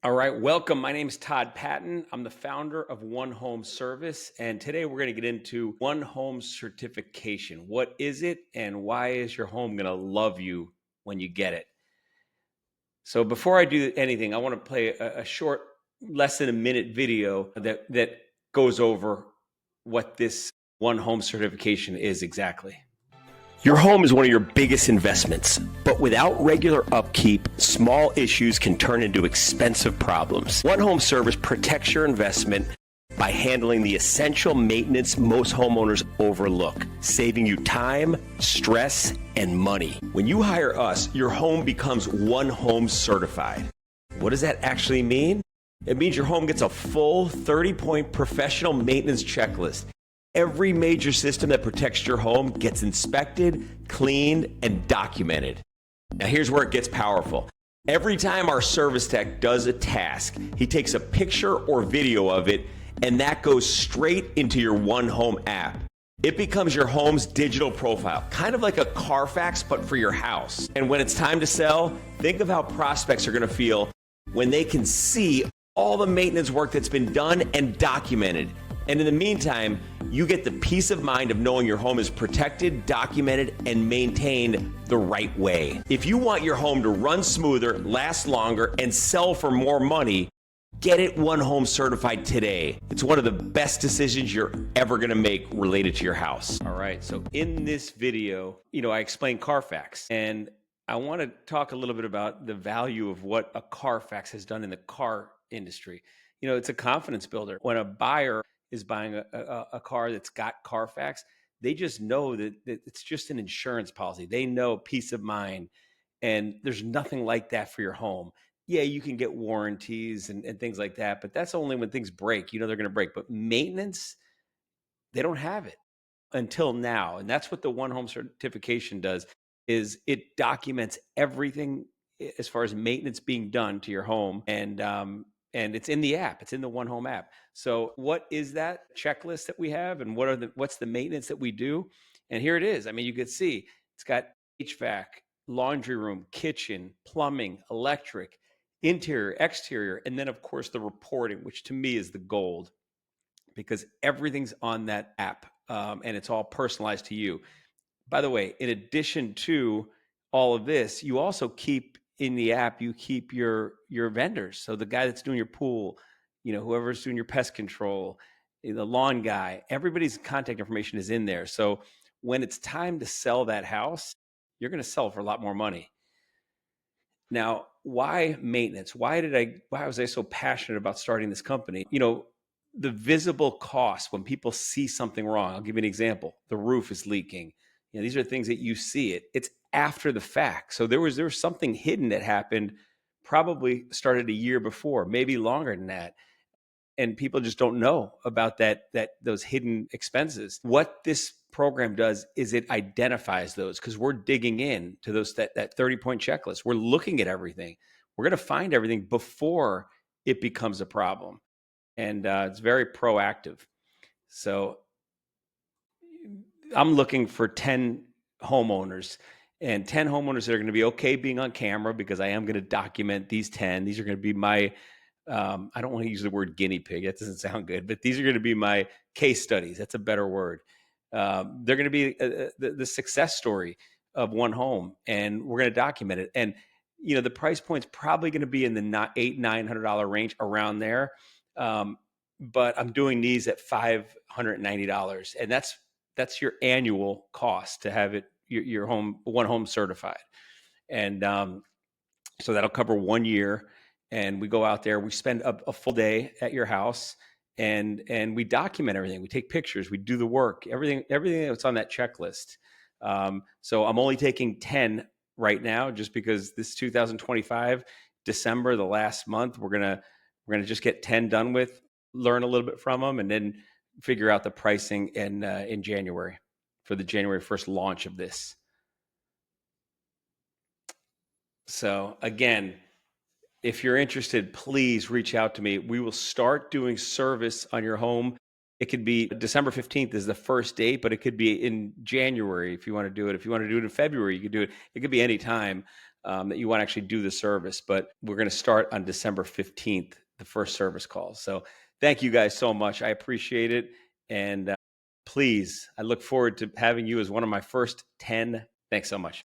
All right, welcome. My name is Todd Patton. I'm the founder of One Home Service, and today we're going to get into One Home Certification. What is it, and why is your home going to love you when you get it? So before I do anything, I want to play a short, less than a minute video that goes over what this One Home Certification is exactly. Your home is one of your biggest investments, but without regular upkeep, small issues can turn into expensive problems. One Home Service protects your investment by handling the essential maintenance most homeowners overlook, saving you time, stress, and money. When you hire us, your home becomes One Home certified. What does that actually mean? It means your home gets a full 30-point professional maintenance checklist. Every major system that protects your home gets inspected, cleaned, and documented. Now here's where it gets powerful. Every time our service tech does a task, he takes a picture or video of it, and that goes straight into your One Home app. It becomes your home's digital profile, kind of like a Carfax, but for your house. And when it's time to sell, think of how prospects are going to feel when they can see all the maintenance work that's been done and documented. And in the meantime, you get the peace of mind of knowing your home is protected, documented, and maintained the right way. If you want your home to run smoother, last longer, and sell for more money, get it One Home certified today. It's one of the best decisions you're ever gonna make related to your house. All right, so in this video, I explain Carfax, and I wanna talk a little bit about the value of what a Carfax has done in the car industry. It's a confidence builder. When a buyer is buying a car that's got Carfax, they just know that it's just an insurance policy. They know peace of mind, and there's nothing like that for your home. Yeah, you can get warranties and things like that, but that's only when things break. They're going to break. But maintenance, they don't have it until now. And that's what the One Home certification does, is it documents everything as far as maintenance being done to your home. And it's in the app. It's in the One Home app. So what is that checklist that we have, and what's the maintenance that we do? And here it is. I mean, you could see it's got HVAC, laundry room, kitchen, plumbing, electric, interior, exterior, and then of course the reporting, which to me is the gold, because everything's on that app, and it's all personalized to you. By the way, in addition to all of this, you also keep in the app, you keep your vendors. So the guy that's doing your pool, whoever's doing your pest control, the lawn guy, everybody's contact information is in there. So when it's time to sell that house, you're going to sell for a lot more money. Now, why maintenance? Why was I so passionate about starting this company? The visible cost when people see something wrong. I'll give you an example. The roof is leaking. These are things that you see it's after the fact. So there was something hidden that happened, probably started a year before, maybe longer than that. And people just don't know about those hidden expenses. What this program does is it identifies those, because we're digging in to that 30-point checklist. We're looking at everything. We're going to find everything before it becomes a problem. And it's very proactive. So I'm looking for 10 homeowners, and 10 homeowners that are going to be okay being on camera, because I am going to document these 10. These are going to be my, I don't want to use the word guinea pig. That doesn't sound good, but these are going to be my case studies. That's a better word. They're going to be the success story of One Home, and we're going to document it. And, the price point's probably going to be in the $800-900 range, around there. But I'm doing these at $590, and that's your annual cost to have it your home One Home certified. And so that'll cover 1 year. And we go out there, we spend a full day at your house, and we document everything. We take pictures, we do the work, everything that's on that checklist. So I'm only taking 10 right now, just because this 2025 December, the last month, we're gonna just get 10 done with, learn a little bit from them, and then figure out the pricing in January for the January 1st launch of this. So again, if you're interested, please reach out to me. We will start doing service on your home. It could be December 15th is the first date, but it could be in January if you want to do it. If you want to do it in February, you could do it. It could be any time. that you want to actually do the service. But we're going to start on December 15th, the first service call. So thank you guys so much. I appreciate it. And please, I look forward to having you as one of my first 10. Thanks so much.